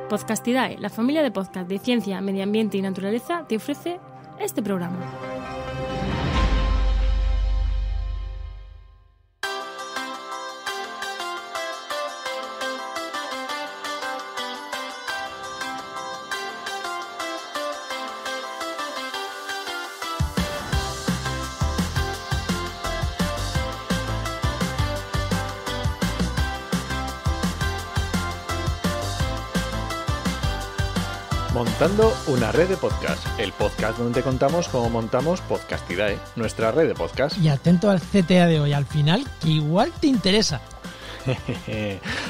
Podcastidae, la familia de podcast de ciencia, medio ambiente y naturaleza, te ofrece este programa. Montando una red de podcast, el podcast donde te contamos cómo montamos Podcastidae, nuestra red de podcast. Y atento al CTA de hoy, al final, que igual te interesa.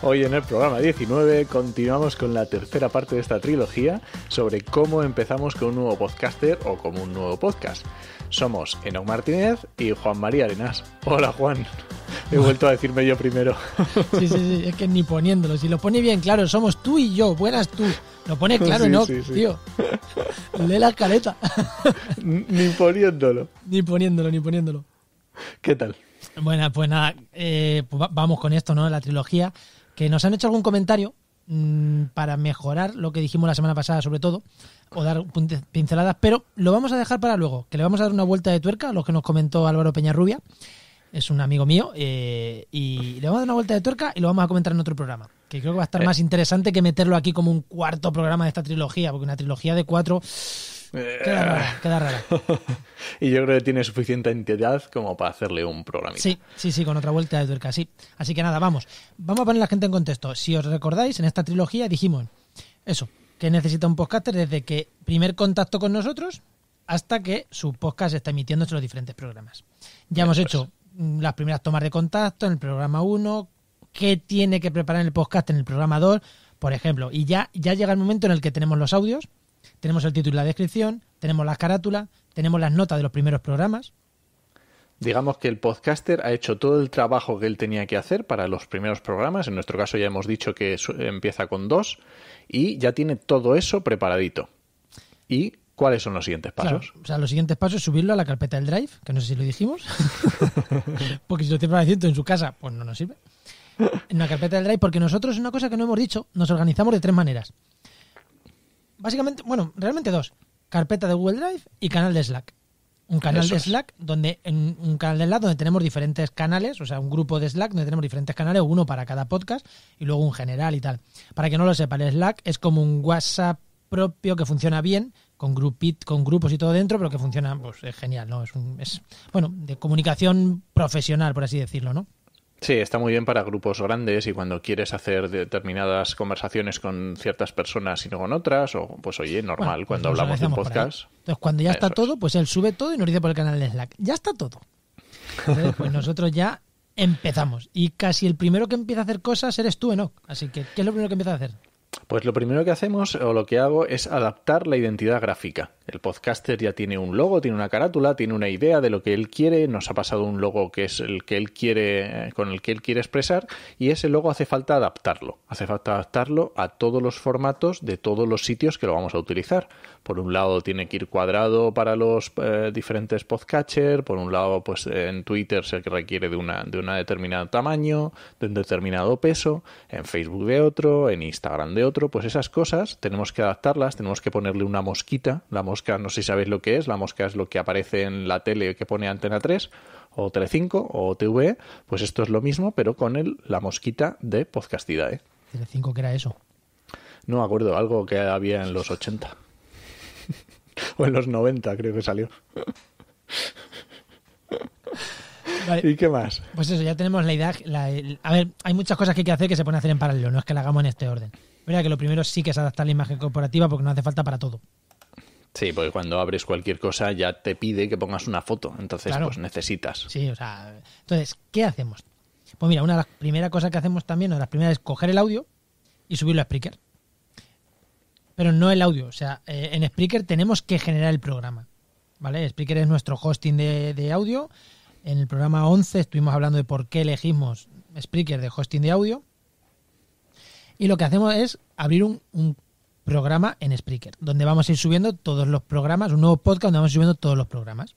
Hoy en el programa 19 continuamos con la tercera parte de esta trilogía sobre cómo empezamos con un nuevo podcaster o con un nuevo podcast. Somos Enoc Martínez y Juan María Arenas. Hola, Juan. He vuelto a decirme yo primero. Sí, es que ni poniéndolo. Si lo pone bien claro, somos tú y yo. Buenas tú. Lo pone claro, Enoc, sí. Tío. Lee la escaleta. Ni poniéndolo. Ni poniéndolo. ¿Qué tal? Bueno, pues nada, pues vamos con esto, ¿no? La trilogía. Que nos han hecho algún comentario para mejorar lo que dijimos la semana pasada, sobre todo, o dar pinceladas, pero lo vamos a dejar para luego, que le vamos a dar una vuelta de tuerca a lo que nos comentó Álvaro Peñarrubia. Es un amigo mío y le vamos a dar una vuelta de tuerca y lo vamos a comentar en otro programa, que creo que va a estar más interesante que meterlo aquí como un cuarto programa de esta trilogía, porque una trilogía de 4 queda rara. Y yo creo que tiene suficiente entidad como para hacerle un programa. Sí, con otra vuelta de tuerca, sí. Así que nada, vamos a poner a la gente en contexto. Si os recordáis, en esta trilogía dijimos eso, que necesita un podcaster desde que primer contacto con nosotros hasta que su podcast está emitiendo en los diferentes programas. Ya hemos hecho las primeras tomas de contacto en el programa 1, qué tiene que preparar en el podcast en el programa 2, por ejemplo, y ya llega el momento en el que tenemos los audios, tenemos el título y la descripción, tenemos las carátulas, tenemos las notas de los primeros programas. Digamos que el podcaster ha hecho todo el trabajo que él tenía que hacer para los primeros programas. En nuestro caso ya hemos dicho que empieza con 2 y ya tiene todo eso preparadito. ¿Y cuáles son los siguientes pasos? Claro, o sea, los siguientes pasos es subirlo a la carpeta del Drive, que no sé si lo dijimos, porque si lo tiene preparado en su casa, pues no nos sirve. En la carpeta del Drive, porque nosotros, una cosa que no hemos dicho, nos organizamos de 3 maneras. Básicamente, realmente 2. Carpeta de Google Drive y canal de Slack. Un canal de Slack donde tenemos diferentes canales, o sea, un grupo de Slack donde tenemos diferentes canales, uno para cada podcast y luego un general y tal. Para que no lo sepa, el Slack es como un WhatsApp propio que funciona bien, con grupos y todo dentro, pero que funciona, pues es genial, ¿no? Es de comunicación profesional, por así decirlo, ¿no? Sí, está muy bien para grupos grandes y cuando quieres hacer determinadas conversaciones con ciertas personas y no con otras, o pues oye, normal, cuando hablamos de un podcast. Entonces, cuando ya está todo, pues él sube todo y nos dice por el canal de Slack. Ya está todo. Entonces, pues nosotros ya empezamos. Y casi el primero que empieza a hacer cosas eres tú, Enoc. Así que, ¿qué es lo primero que empieza a hacer? Pues lo primero que hacemos, o lo que hago, es adaptar la identidad gráfica. El podcaster ya tiene un logo, tiene una carátula, tiene una idea de lo que él quiere, nos ha pasado un logo que es el que él quiere, con el que él quiere expresar, y ese logo hace falta adaptarlo. Hace falta adaptarlo a todos los formatos de todos los sitios que lo vamos a utilizar. Por un lado tiene que ir cuadrado para los diferentes podcatchers, por un lado pues en Twitter se requiere de una determinado tamaño, de un determinado peso, en Facebook de otro, en Instagram de otro, pues esas cosas tenemos que adaptarlas, tenemos que ponerle una mosquita. La mosca, no sé si sabéis lo que es, la mosca es lo que aparece en la tele que pone Antena 3 o Telecinco o TVE, pues esto es lo mismo, pero con la mosquita de Podcastidae. ¿Telecinco qué era eso? No me acuerdo, algo que había en los 80 o en los 90 creo que salió. Vale. ¿Y qué más? Pues eso, ya tenemos la idea. A ver, hay muchas cosas que hay que hacer que se pueden hacer en paralelo, no es que la hagamos en este orden. Verdad que lo primero sí que es adaptar la imagen corporativa porque no hace falta para todo. Sí, porque cuando abres cualquier cosa ya te pide que pongas una foto, entonces claro. Pues necesitas. Sí, o sea, entonces, ¿qué hacemos? Pues mira, una de las primeras cosas que hacemos también, una de las primeras es coger el audio y subirlo a Spreaker. Pero no el audio, o sea, en Spreaker tenemos que generar el programa, ¿vale? Spreaker es nuestro hosting de audio. En el programa 11 estuvimos hablando de por qué elegimos Spreaker de hosting de audio. Y lo que hacemos es abrir un programa en Spreaker, donde vamos a ir subiendo todos los programas, un nuevo podcast donde vamos a ir subiendo todos los programas.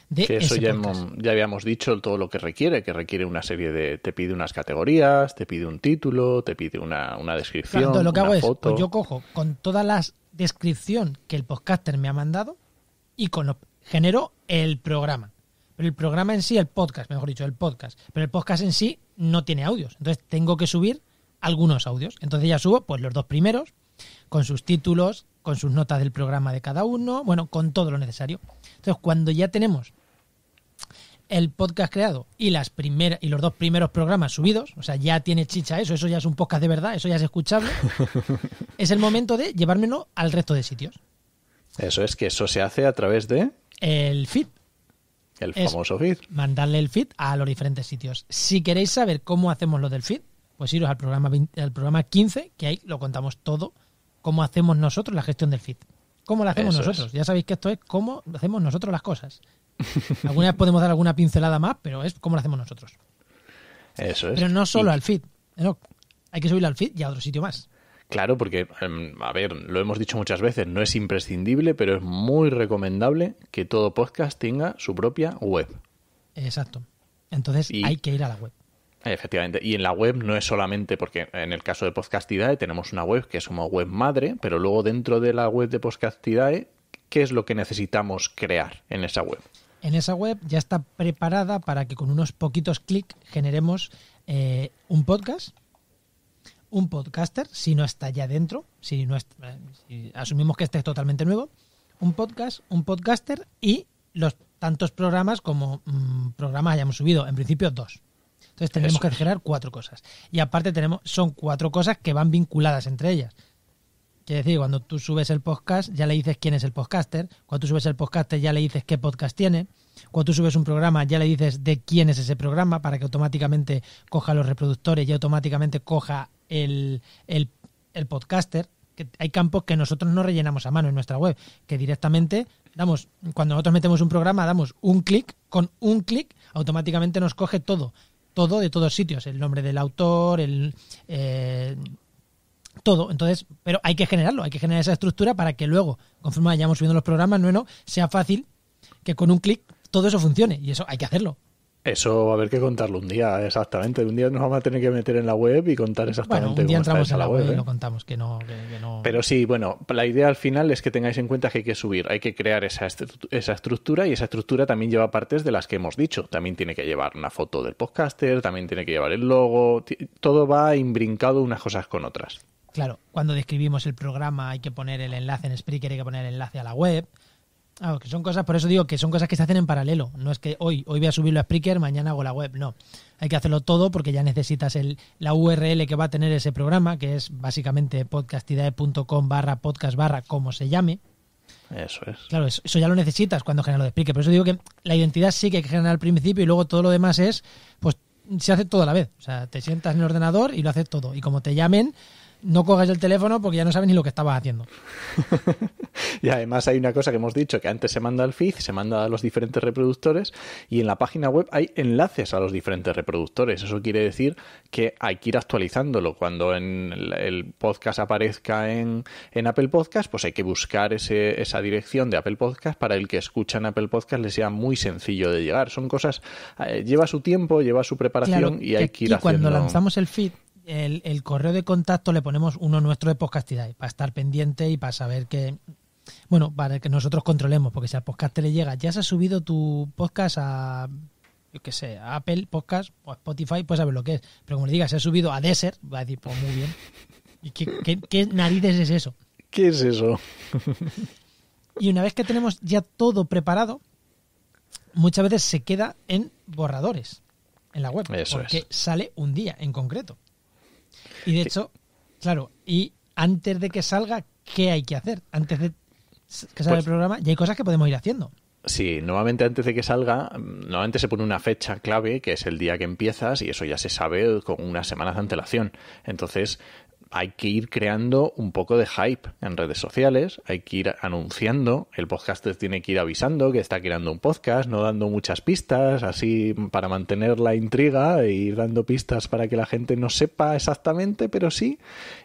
de que eso ese ya, podcast. ya habíamos dicho todo lo que requiere una serie de... Te pide unas categorías, te pide un título, te pide una descripción, Claro, entonces lo que una hago es, foto. pues yo cojo con toda la descripción que el podcaster me ha mandado y genero el programa. Pero el programa en sí, el podcast, mejor dicho, el podcast. Pero el podcast en sí no tiene audios. Entonces tengo que subir algunos audios. Entonces ya subo pues los 2 primeros, con sus títulos, con sus notas del programa de cada uno, bueno, con todo lo necesario. Entonces cuando ya tenemos el podcast creado y los 2 primeros programas subidos, o sea, ya tiene chicha eso ya es un podcast de verdad, eso ya es escuchable, es el momento de llevármelo al resto de sitios. Eso es que eso se hace a través de El feed. el famoso feed. Mandarle el feed a los diferentes sitios. Si queréis saber cómo hacemos lo del feed, pues iros al programa 15, que ahí lo contamos todo, cómo hacemos nosotros la gestión del feed. ¿Cómo lo hacemos Eso nosotros? es. Ya sabéis que esto es cómo hacemos nosotros las cosas. Alguna vez podemos dar alguna pincelada más, pero es cómo lo hacemos nosotros. Eso es. Pero no solo Y- al feed. No, hay que subirlo al feed y a otro sitio más. Claro, porque, a ver, lo hemos dicho muchas veces, no es imprescindible, pero es muy recomendable que todo podcast tenga su propia web. Exacto. Entonces Y- hay que ir a la web. Efectivamente. Y en la web no es solamente porque en el caso de Podcastidae tenemos una web que es como web madre, pero luego dentro de la web de Podcastidae, ¿qué es lo que necesitamos crear en esa web? En esa web ya está preparada para que con unos poquitos clics generemos un podcast, un podcaster, si no está ya dentro, si asumimos que este es totalmente nuevo, un podcast, un podcaster y los tantos programas como programas hayamos subido, en principio 2. Entonces tenemos Eso que es. generar 4 cosas. Y aparte son 4 cosas que van vinculadas entre ellas. Quiere decir, cuando tú subes el podcast, ya le dices quién es el podcaster. Cuando tú subes el podcaster, ya le dices qué podcast tiene. Cuando tú subes un programa, ya le dices de quién es ese programa para que automáticamente coja los reproductores y automáticamente coja el podcaster. Que hay campos que nosotros no rellenamos a mano en nuestra web, que directamente cuando nosotros metemos un programa, damos un clic, con un clic automáticamente nos coge todo de todos sitios, el nombre del autor, todo. Entonces, pero hay que generarlo, hay que generar esa estructura para que luego, conforme vayamos subiendo los programas, sea fácil que con un clic todo eso funcione, y eso hay que hacerlo. Eso va a haber que contarlo un día, exactamente. Un día nos vamos a tener que meter en la web y contar exactamente Bueno, un día cómo está entramos esa en la web y ¿eh? lo contamos, que no. Pero sí, bueno, la idea al final es que tengáis en cuenta que hay que subir, hay que crear esa estructura, y esa estructura también lleva partes de las que hemos dicho. También tiene que llevar una foto del podcaster, también tiene que llevar el logo, todo va imbrincado unas cosas con otras. Claro, cuando describimos el programa hay que poner el enlace en Spreaker, hay que poner el enlace a la web. Claro, que son cosas, por eso digo que son cosas que se hacen en paralelo. No es que hoy voy a subirlo a Spreaker, mañana hago la web. No, hay que hacerlo todo porque ya necesitas la URL que va a tener ese programa, que es básicamente podcastidae.com/podcast/ como se llame. Eso es. Claro, eso ya lo necesitas cuando generas lo de Spreaker. Por eso digo que la identidad sí que hay que generar al principio y luego todo lo demás pues se hace todo a la vez. O sea, te sientas en el ordenador y lo haces todo. Y como te llamen, no cojas el teléfono porque ya no sabes ni lo que estabas haciendo. Y además hay una cosa que hemos dicho, que antes se manda al feed, se manda a los diferentes reproductores, y en la página web hay enlaces a los diferentes reproductores. Eso quiere decir que hay que ir actualizándolo. Cuando el podcast aparezca en Apple Podcast, pues hay que buscar esa dirección de Apple Podcast para el que escucha en Apple Podcast le sea muy sencillo de llegar. Son cosas, lleva su tiempo, lleva su preparación, Claro, y hay que ir cuando haciendo... lanzamos el feed, el correo de contacto le ponemos uno nuestro de Podcastidae para estar pendiente y para saber que, bueno, para que nosotros controlemos, porque si al podcast le llega, ya se ha subido tu podcast a, yo qué sé, a Apple Podcast o a Spotify, pues saber lo que es. Pero como le diga, se ha subido a Desert, va a decir, pues muy bien. ¿Y qué narices es eso? ¿Qué es eso? Y una vez que tenemos ya todo preparado, muchas veces se queda en borradores en la web, Eso porque es. sale un día en concreto. Y de hecho, claro, y antes de que salga, ¿qué hay que hacer? Antes de que salga el programa, ya hay cosas que podemos ir haciendo. Sí, normalmente antes de que salga, normalmente se pone una fecha clave, que es el día que empiezas, y eso ya se sabe con unas semanas de antelación. Entonces, hay que ir creando un poco de hype en redes sociales, hay que ir anunciando, el podcaster tiene que ir avisando que está creando un podcast, no dando muchas pistas, así para mantener la intriga e ir dando pistas para que la gente no sepa exactamente, pero sí,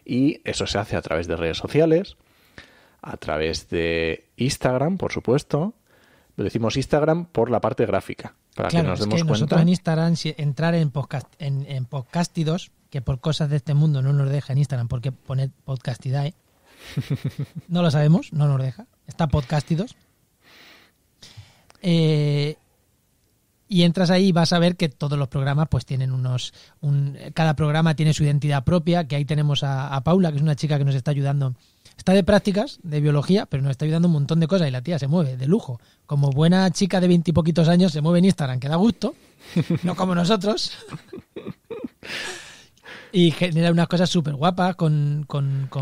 y eso se hace a través de redes sociales, a través de Instagram, por supuesto. decimos Instagram por la parte gráfica, para claro, que nos es demos que cuenta. Nosotros en Instagram, si entrar en Podcastidos, que por cosas de este mundo no nos deja en Instagram, porque poner Podcastidae, no lo sabemos, no nos deja. Está Podcastidos. Y entras ahí y vas a ver que todos los programas pues tienen cada programa tiene su identidad propia, que ahí tenemos a Paula, que es una chica que nos está ayudando. Está de prácticas de biología, pero nos está ayudando un montón de cosas y la tía se mueve de lujo. Como buena chica de 20 y poquitos años se mueve en Instagram, que da gusto, no como nosotros. Y genera unas cosas súper guapas con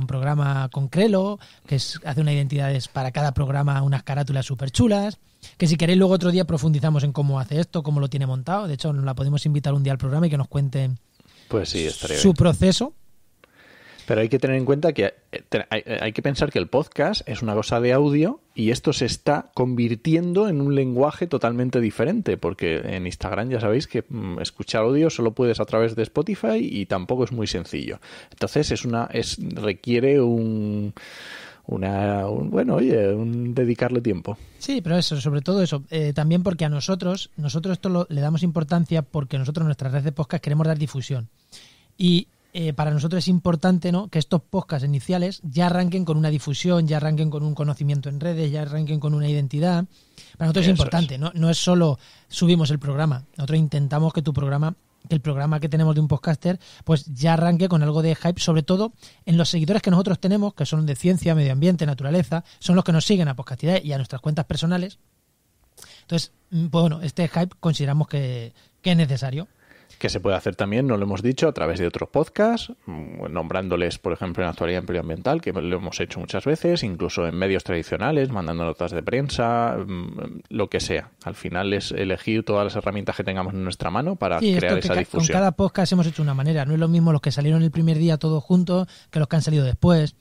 programa con Crelo, que hace unas identidades para cada programa, unas carátulas súper chulas, que si queréis luego otro día profundizamos en cómo hace esto, cómo lo tiene montado. De hecho, nos la podemos invitar un día al programa y que nos cuente pues sí, estaría su bien. Proceso. Pero hay que tener en cuenta que hay que pensar que el podcast es una cosa de audio y esto se está convirtiendo en un lenguaje totalmente diferente, porque en Instagram ya sabéis que escuchar audio solo puedes a través de Spotify y tampoco es muy sencillo. Entonces requiere dedicarle tiempo. Sí, pero eso, sobre todo eso. También porque a nosotros esto le damos importancia porque nosotros en nuestra red de podcast queremos dar difusión. Y para nosotros es importante, ¿no?, que estos podcasts iniciales ya arranquen con una difusión, ya arranquen con un conocimiento en redes, ya arranquen con una identidad. Para nosotros es importante, no es solo subimos el programa. Nosotros intentamos que el programa que tenemos de un podcaster pues ya arranque con algo de hype, sobre todo en los seguidores que nosotros tenemos, que son de ciencia, medio ambiente, naturaleza, son los que nos siguen a Podcastidae y a nuestras cuentas personales. Entonces, pues bueno, este hype consideramos que es necesario. Que se puede hacer también, no lo hemos dicho, a través de otros podcasts, nombrándoles, por ejemplo, en Actualidad Medioambiental, que lo hemos hecho muchas veces, incluso en medios tradicionales, mandando notas de prensa, lo que sea. Al final es elegir todas las herramientas que tengamos en nuestra mano para crear esa difusión. Con cada podcast hemos hecho una manera. No es lo mismo los que salieron el primer día todos juntos que los que han salido después.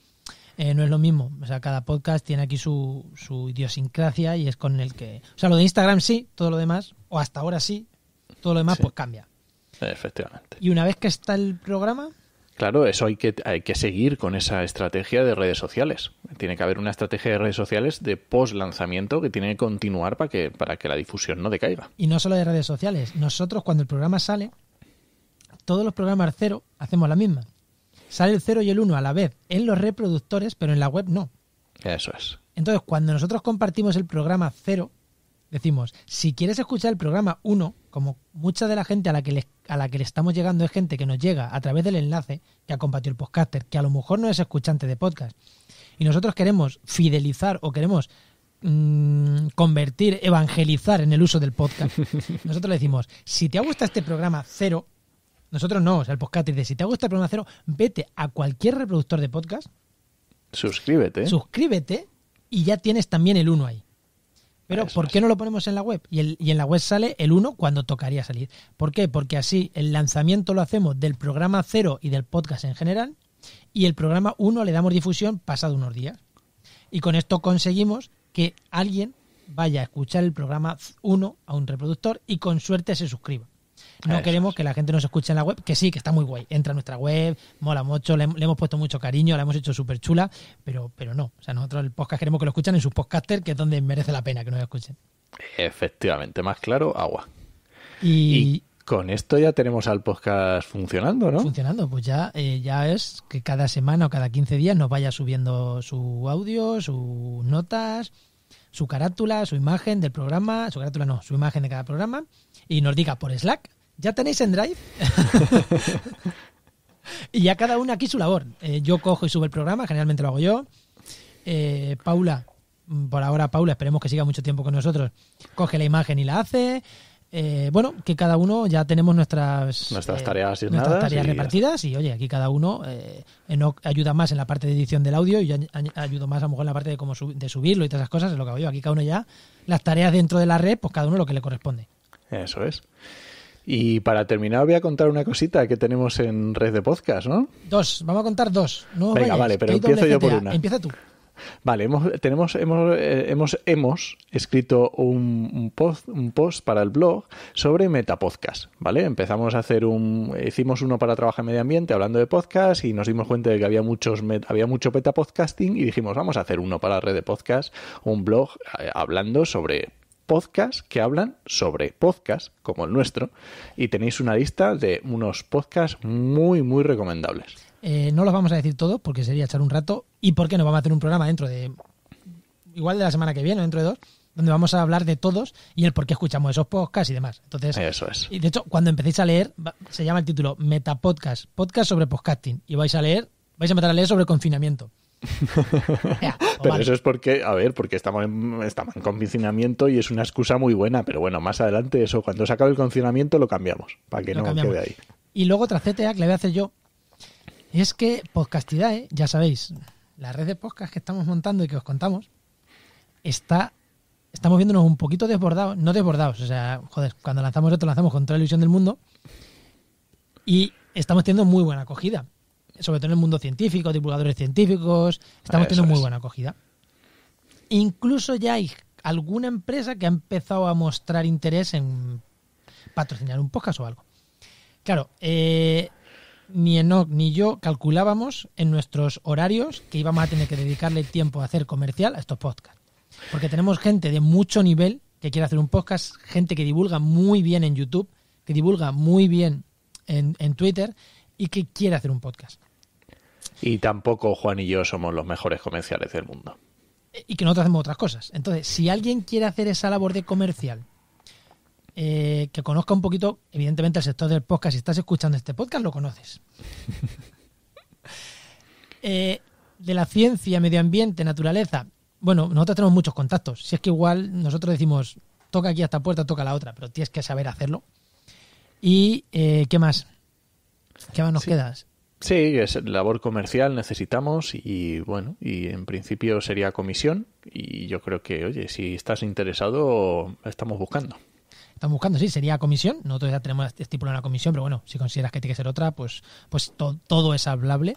No es lo mismo. O sea, cada podcast tiene aquí su idiosincrasia y es con el que... O sea, lo de Instagram sí, todo lo demás, o hasta ahora sí, todo lo demás pues cambia. Efectivamente. Y una vez que está el programa... Claro, eso hay que seguir con esa estrategia de redes sociales. Tiene que haber una estrategia de redes sociales de post-lanzamiento que tiene que continuar para que la difusión no decaiga. Y no solo de redes sociales. Nosotros, cuando el programa sale, todos los programas 0 hacemos la misma. Sale el 0 y el 1 a la vez en los reproductores, pero en la web no. Eso es. Entonces, cuando nosotros compartimos el programa 0, decimos, si quieres escuchar el programa 1, como mucha de la gente a la que le estamos llegando es gente que nos llega a través del enlace que ha compartido el podcaster, que a lo mejor no es escuchante de podcast, y nosotros queremos fidelizar o queremos convertir, evangelizar en el uso del podcast, nosotros le decimos, si te ha gustado este programa 0, nosotros no, o sea, el podcaster dice, si te ha gustado el programa 0, vete a cualquier reproductor de podcast, suscríbete y ya tienes también el 1 ahí. Pero ¿por qué no lo ponemos en la web? Y en la web sale el 1 cuando tocaría salir. ¿Por qué? Porque así el lanzamiento lo hacemos del programa 0 y del podcast en general, y el programa 1 le damos difusión pasado unos días. Y con esto conseguimos que alguien vaya a escuchar el programa 1 a un reproductor y con suerte se suscriba. No queremos que la gente nos escuche en la web, que sí, que está muy guay. Entra a nuestra web, mola mucho, le hemos puesto mucho cariño, la hemos hecho súper chula, pero no. O sea, nosotros el podcast queremos que lo escuchen en sus podcasters, que es donde merece la pena que nos escuchen. Efectivamente, más claro, agua. Y con esto ya tenemos al podcast funcionando, ¿no? Funcionando, pues ya es que cada semana o cada 15 días nos vaya subiendo su audio, sus notas, su carátula, su imagen del programa, su carátula no, su imagen de cada programa, y nos diga por Slack, ¿ya tenéis en Drive? Y ya cada uno aquí su labor. Yo cojo y subo el programa, generalmente lo hago yo. Paula, por ahora Paula, esperemos que siga mucho tiempo con nosotros, coge la imagen y la hace. Bueno, que cada uno ya tenemos nuestras tareas repartidas y oye, aquí cada uno ayuda más en la parte de edición del audio y yo ayudo más a lo mejor en la parte de subirlo y todas esas cosas, es lo que hago yo. Aquí cada uno ya, las tareas dentro de la red, pues cada uno lo que le corresponde. Eso es. Y para terminar voy a contar una cosita que tenemos en Red de Podcast, ¿no? Vamos a contar dos. No venga, vayas, vale, pero empiezo yo por una. Empieza tú. Vale, hemos escrito un post para el blog sobre Metapodcast, ¿vale? Empezamos a hacer hicimos uno para Trabajar en Medio Ambiente hablando de podcast y nos dimos cuenta de que había mucho metapodcasting y dijimos, vamos a hacer uno para la Red de Podcast, un blog hablando sobre podcasts que hablan sobre podcasts, como el nuestro, y tenéis una lista de unos podcasts muy, muy recomendables. No los vamos a decir todos porque sería echar un rato y porque nos vamos a hacer un programa dentro de, igual de la semana que viene o dentro de 2, donde vamos a hablar de todos y el por qué escuchamos esos podcasts y demás. Entonces, eso es. Y de hecho, cuando empecéis a leer, se llama el título Metapodcast, podcast sobre podcasting, y vais a empezar a leer sobre confinamiento. Pero vale. Eso es porque estamos en confinamiento y es una excusa muy buena, pero bueno, más adelante eso, cuando se acabe el confinamiento lo cambiamos, para que no quede ahí. Y luego otra CTA que le voy a hacer yo, es que Podcastidae, ya sabéis, la red de podcast que estamos montando y que os contamos, estamos viéndonos un poquito desbordados, no desbordados, o sea, joder, cuando lanzamos esto, lanzamos con toda la ilusión del mundo y estamos teniendo muy buena acogida, sobre todo en el mundo científico, divulgadores científicos, estamos teniendo muy buena acogida. Incluso ya hay alguna empresa que ha empezado a mostrar interés en patrocinar un podcast o algo. Claro, ni Enoch ni yo calculábamos en nuestros horarios que íbamos a tener que dedicarle tiempo a hacer comercial a estos podcasts. Porque tenemos gente de mucho nivel que quiere hacer un podcast, gente que divulga muy bien en YouTube, que divulga muy bien en Twitter y que quiere hacer un podcast. Y tampoco Juan y yo somos los mejores comerciales del mundo. Y que nosotros hacemos otras cosas. Entonces, si alguien quiere hacer esa labor de comercial, que conozca un poquito, evidentemente, el sector del podcast, si estás escuchando este podcast, lo conoces. De la ciencia, medio ambiente, naturaleza, bueno, nosotros tenemos muchos contactos. Si es que igual nosotros decimos, toca aquí a esta puerta, toca a la otra, pero tienes que saber hacerlo. Y, ¿qué más? ¿Qué más nos queda? Sí, es labor comercial necesitamos y bueno, y en principio sería comisión y yo creo que, oye, si estás interesado, estamos buscando. Estamos buscando, sí, sería comisión. Nosotros ya tenemos estipulado una comisión, pero bueno, si consideras que tiene que ser otra, pues todo es hablable.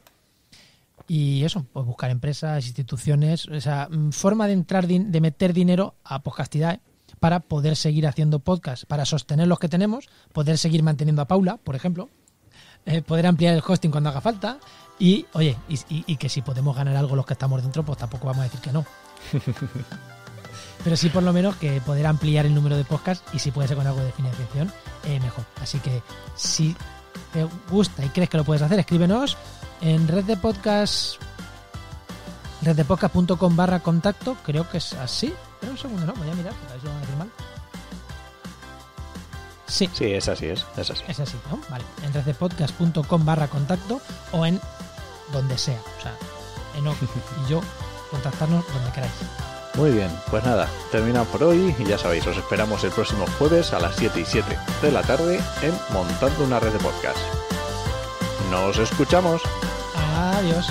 Y eso, pues buscar empresas, instituciones, esa forma de entrar, de meter dinero a Podcastidae para poder seguir haciendo podcast, para sostener los que tenemos, poder seguir manteniendo a Paula, por ejemplo, poder ampliar el hosting cuando haga falta y, oye, y que si podemos ganar algo los que estamos dentro, pues tampoco vamos a decir que no. Pero sí por lo menos que poder ampliar el número de podcasts y si puede ser con algo de financiación, mejor. Así que si te gusta y crees que lo puedes hacer, escríbenos en reddepodcast.com/contacto, creo que es así. Pero un segundo, no, voy a mirar, porque a ver si lo van a decir mal. Sí, es así, es así. Es así, ¿no? Vale, en reddepodcast.com/contacto o en donde sea. O sea, Enoch y yo, contactarnos donde queráis. Muy bien, pues nada, terminamos por hoy y ya sabéis, os esperamos el próximo jueves a las 7:07 de la tarde en Montando una Red de Podcast. ¡Nos escuchamos! Adiós.